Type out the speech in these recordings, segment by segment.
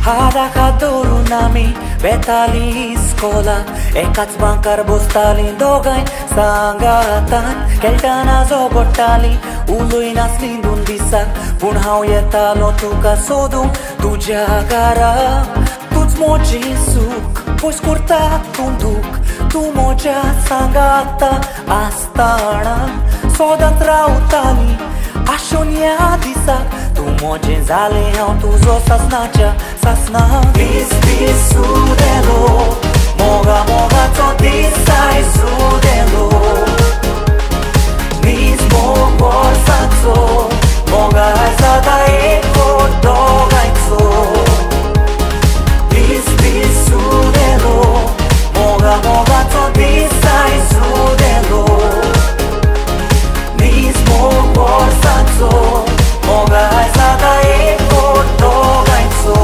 Hada kadoru nami betali skola ekats bankar bostali dogain sangatan keltana zogotali uluina slindun disak pun hau yetalo tuka sodum tuja gara tuts moji suk poi scurta tunduk tu moja sangata astana sodat rautali ashonia disak tu mojen zale on tu zo sasnacha sasna bis sudelo moga to disai sudelo mismo borsazo moga sada eko dogaitso bis sudelo moga to disai sudelo mismo borsazo moga sada eko dogaitso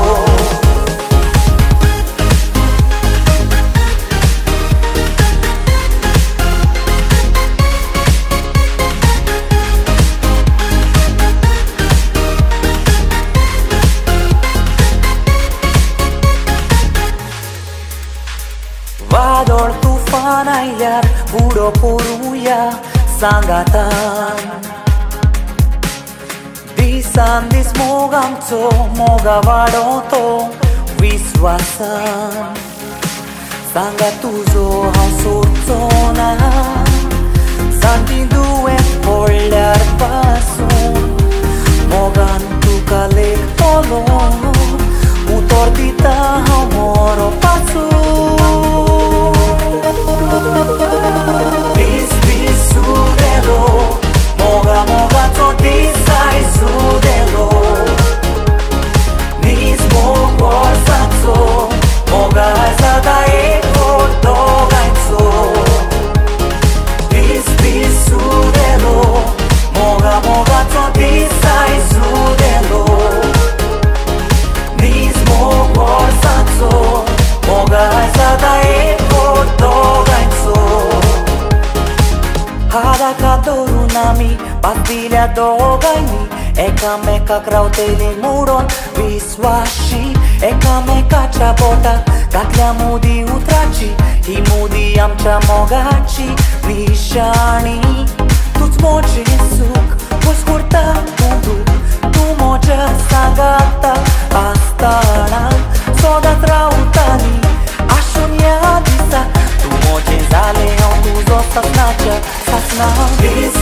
Vador tufan ailear, puro poruia, sangatan Disan dis mogamto, moga vadoto, viswasan Sangatuzo hau surtona Santindu pollar pasun Mogan tu kalek tolo Utordita hau moro pasun Bis sudelo moga to disai sudelo mismo borsazo moga sada eko dogaitso bis sudelo moga to disai sudelo mismo borsazo moga sada eko dogaitso Hada kadoru nami pastilha dogaini eka meka krauteli muron viswashi eka meka chapota katlia mudi utrachi hi mudi amcha mogachi nishani tuts moje suk poi scurta tunduk tu moja sagata astana soda trautani ashonia disa tu moje zale on tu zo sasnacha sasna bis